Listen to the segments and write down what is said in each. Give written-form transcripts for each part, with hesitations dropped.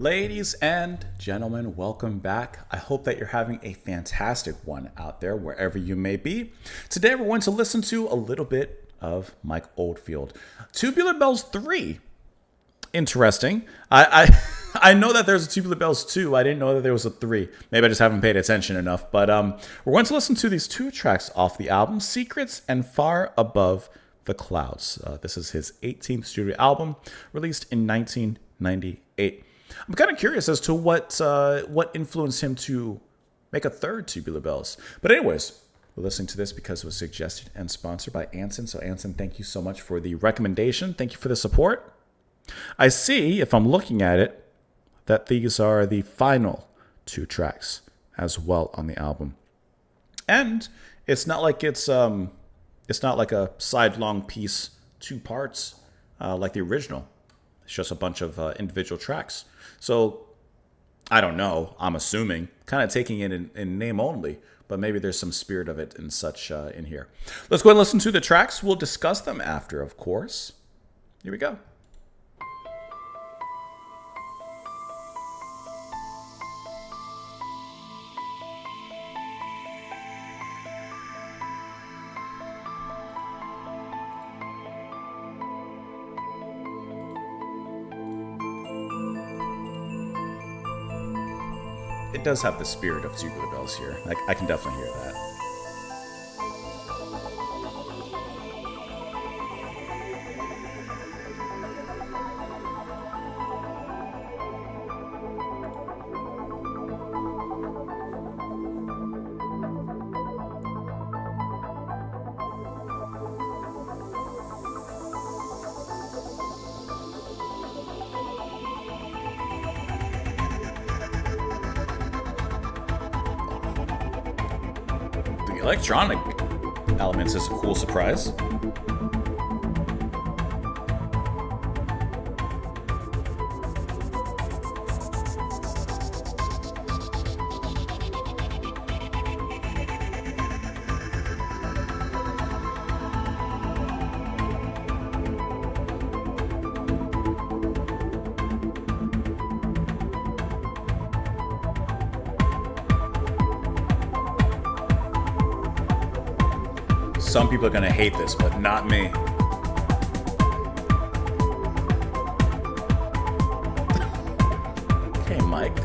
Ladies and gentlemen, welcome back. I hope that you're having a fantastic one out there, wherever you may be. Today, we're going to listen to a little bit of Mike Oldfield. Tubular Bells 3. Interesting. I know that there's a Tubular Bells 2. I didn't know that there was a 3. Maybe I just haven't paid attention enough. But we're going to listen to these two tracks off the album, Secrets and Far Above the Clouds. This is his 18th studio album, released in 1998. I'm kind of curious as to what influenced him to make a third Tubular Bells. But anyways, we're listening to this because it was suggested and sponsored by Anson. So Anson, thank you so much for the recommendation. Thank you for the support. I see, if I'm looking at it, that these are the final two tracks as well on the album. And it's not like it's not like a sidelong piece, two parts, like the original. It's just a bunch of individual tracks. So, I don't know. I'm assuming. Kind of taking it in name only. But maybe there's some spirit of it and such in here. Let's go ahead and listen to the tracks. We'll discuss them after, of course. Here we go. It does have the spirit of Tubular Bells here. I can definitely hear that. Electronic elements is a cool surprise. Some people are going to hate this, but not me. Okay, Mike.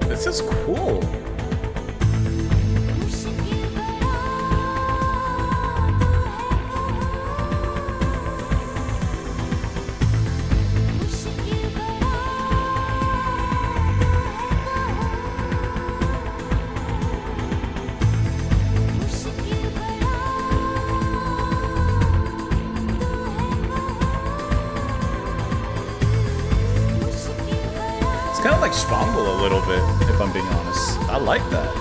This is cool. Kind of like Spangle a little bit, if I'm being honest. I like that.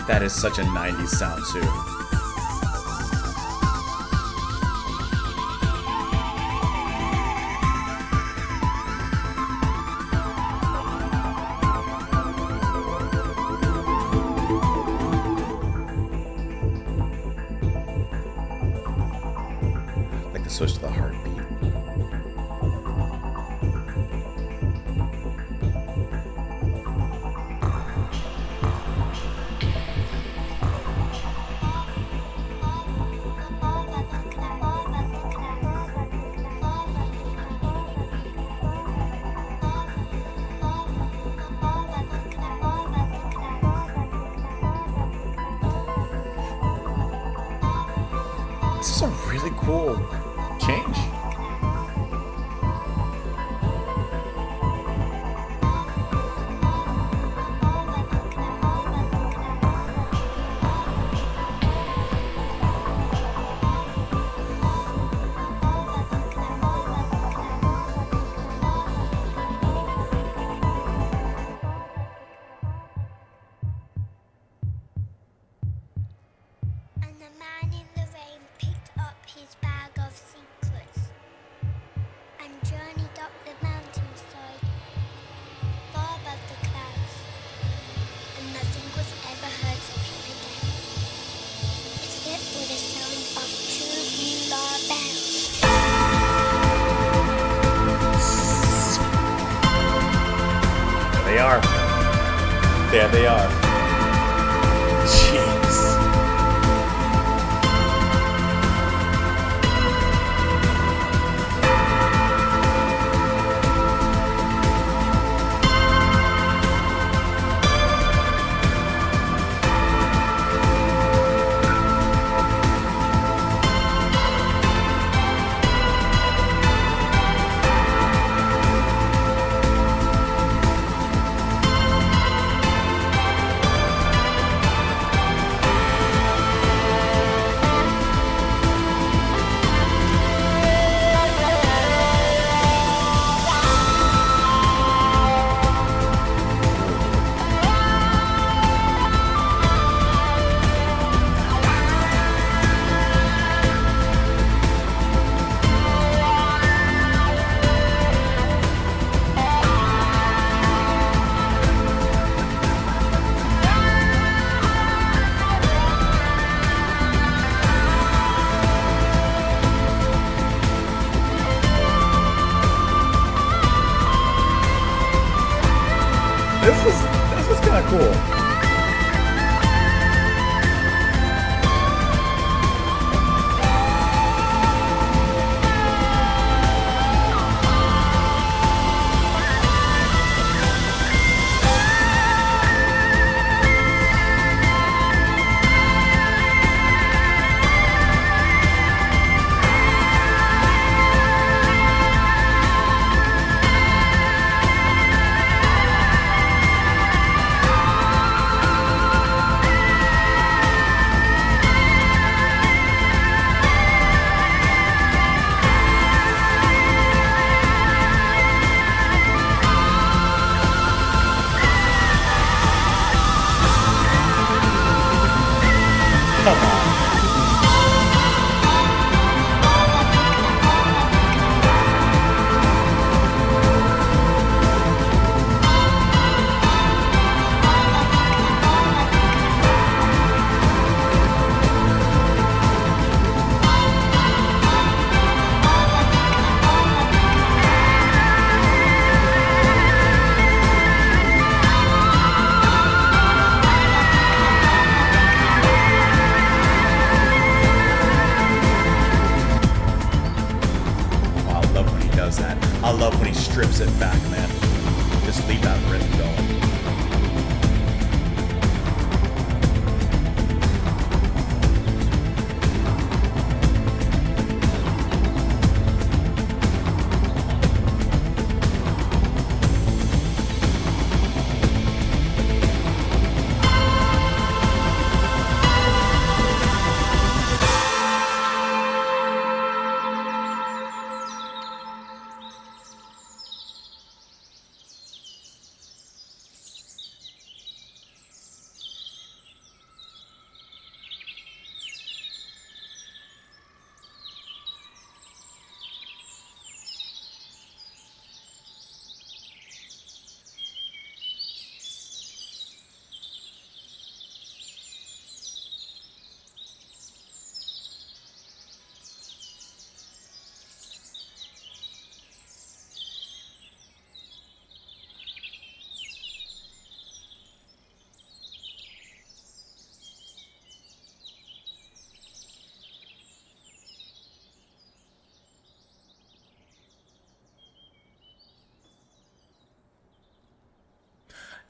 That is such a 90s sound too. Switch to the heartbeat. a really cool change. And the man in the rain picked up his bag of secrets and journeyed up the mountainside, far above the clouds, and nothing was ever heard from him again, except for the sound of two bugler bells. There they are. There they are. Jeez. This was kind of cool. Come on. That. I love when he strips it back, man. Just leave that rhythm going.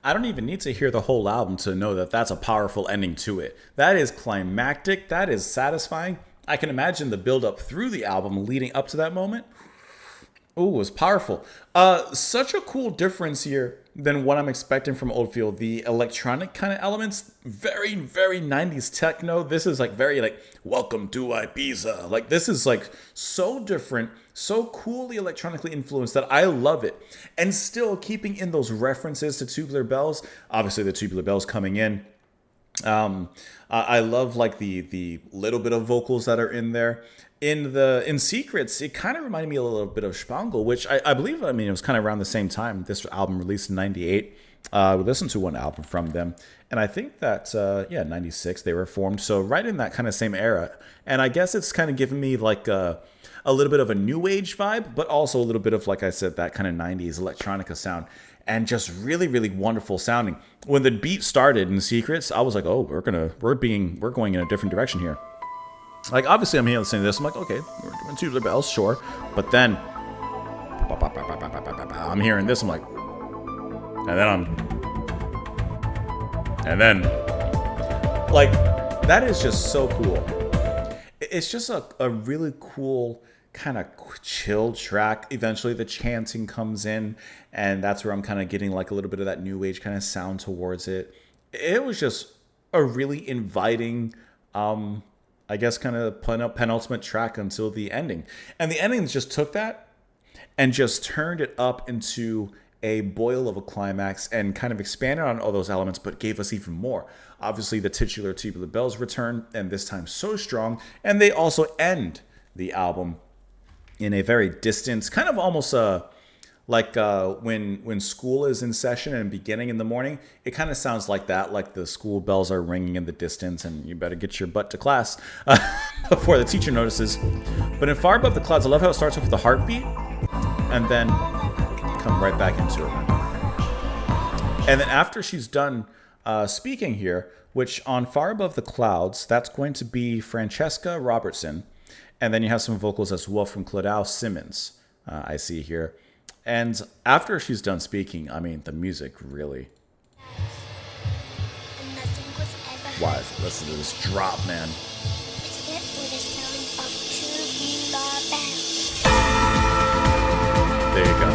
I don't even need to hear the whole album to know that that's a powerful ending to it. That is climactic. That is satisfying. I can imagine the build up through the album leading up to that moment. Ooh, it was powerful. Such a cool difference here than what I'm expecting from Oldfield. The electronic kind of elements, very, very 90s techno. This is like very like, welcome to Ibiza. Like this is like so different, so coolly electronically influenced that I love it. And still keeping in those references to Tubular Bells. Obviously the Tubular Bells coming in. I love like the little bit of vocals that are in there. In Secrets, it kind of reminded me a little bit of Spangle, which I believe, I mean, it was kind of around the same time. This album released in 98. We listened to one album from them. And I think that, 96, they were formed. So right in that kind of same era. And I guess it's kind of given me like a little bit of a new age vibe, but also a little bit of, like I said, that kind of 90s electronica sound. And just really, really wonderful sounding. When the beat started in Secrets, I was like, oh, we're going in a different direction here. Like, obviously, I'm here listening to this. I'm like, okay, we're doing Tubular Bells, sure. But then, I'm hearing this. I'm like, like, that is just so cool. It's just a really cool kind of chill track. Eventually, the chanting comes in, and that's where I'm kind of getting like a little bit of that new age kind of sound towards it. It was just a really inviting, I guess, kind of penultimate track until the ending. And the ending just took that and just turned it up into a boil of a climax and kind of expanded on all those elements, but gave us even more. Obviously, the titular Tubular Bells return, and this time so strong. And they also end the album in a very distant, kind of almost like when school is in session and beginning in the morning, it kind of sounds like that, like the school bells are ringing in the distance and you better get your butt to class before the teacher notices. But in Far Above the Clouds, I love how it starts off with a heartbeat and then come right back into it. And then after she's done speaking here, which on Far Above the Clouds, that's going to be Francesca Robertson. And then you have some vocals as well from Claudel Simmons, I see here. And after she's done speaking, I mean, the music really... Wow, listen to this drop, man. There you go.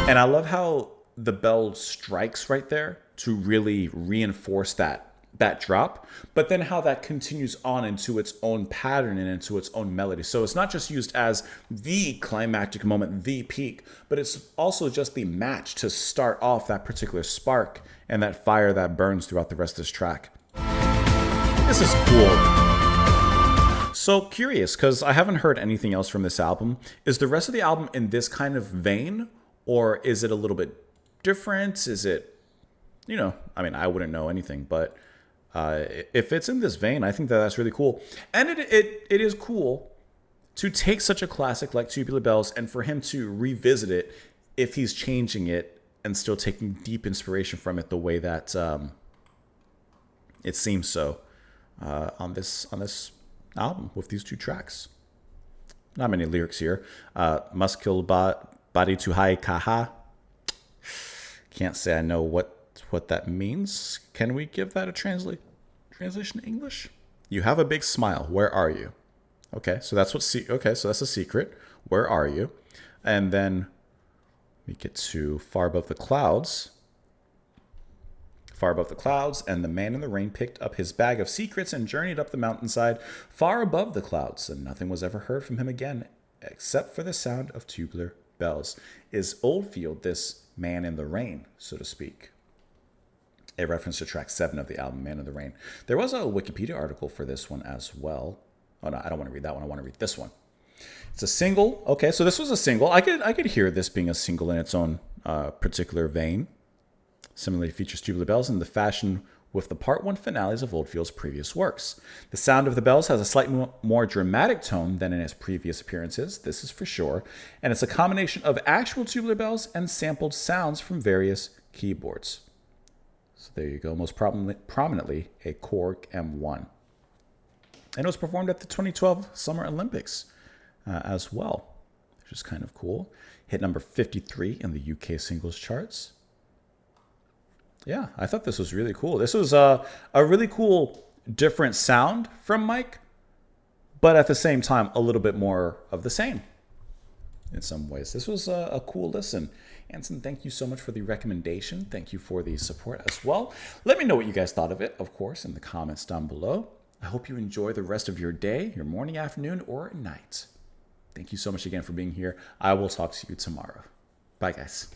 And I love how the bell strikes right there to really reinforce that drop, but then how that continues on into its own pattern and into its own melody. So it's not just used as the climactic moment, the peak, but it's also just the match to start off that particular spark and that fire that burns throughout the rest of this track. This is cool. So curious, because I haven't heard anything else from this album. Is the rest of the album in this kind of vein, or is it a little bit different? Is it, I mean, I wouldn't know anything, but if it's in this vein, I think that's really cool. And it is cool to take such a classic like Tubular Bells and for him to revisit it if he's changing it and still taking deep inspiration from it the way that it seems so on this album with these two tracks. Not many lyrics here. Must kill body to high kaha. Can't say I know what that means. Can we give that a translation to English? You have a big smile. Where are you? Okay, so that's so that's a secret. Where are you? And then we get to Far Above the Clouds. Far above the clouds, and the man in the rain picked up his bag of secrets and journeyed up the mountainside far above the clouds, and nothing was ever heard from him again except for the sound of tubular bells. Is Oldfield this man in the rain, so to speak? A reference to track 7 of the album, Man in the Rain. There was a Wikipedia article for this one as well. Oh, no, I don't want to read that one. I want to read this one. It's a single. Okay, so this was a single. I could hear this being a single in its own particular vein. Similarly, features tubular bells in the fashion with the part 1 finales of Oldfield's previous works. The sound of the bells has a slightly more dramatic tone than in his previous appearances, this is for sure, and it's a combination of actual tubular bells and sampled sounds from various keyboards. So there you go, most prominently a Korg M1. And it was performed at the 2012 Summer Olympics as well, which is kind of cool. Hit number 53 in the UK singles charts. Yeah, I thought this was really cool. This was a really cool, different sound from Mike. but at the same time, a little bit more of the same in some ways. This was a cool listen. Anson, thank you so much for the recommendation. Thank you for the support as well. Let me know what you guys thought of it, of course, in the comments down below. I hope you enjoy the rest of your day, your morning, afternoon, or night. Thank you so much again for being here. I will talk to you tomorrow. Bye, guys.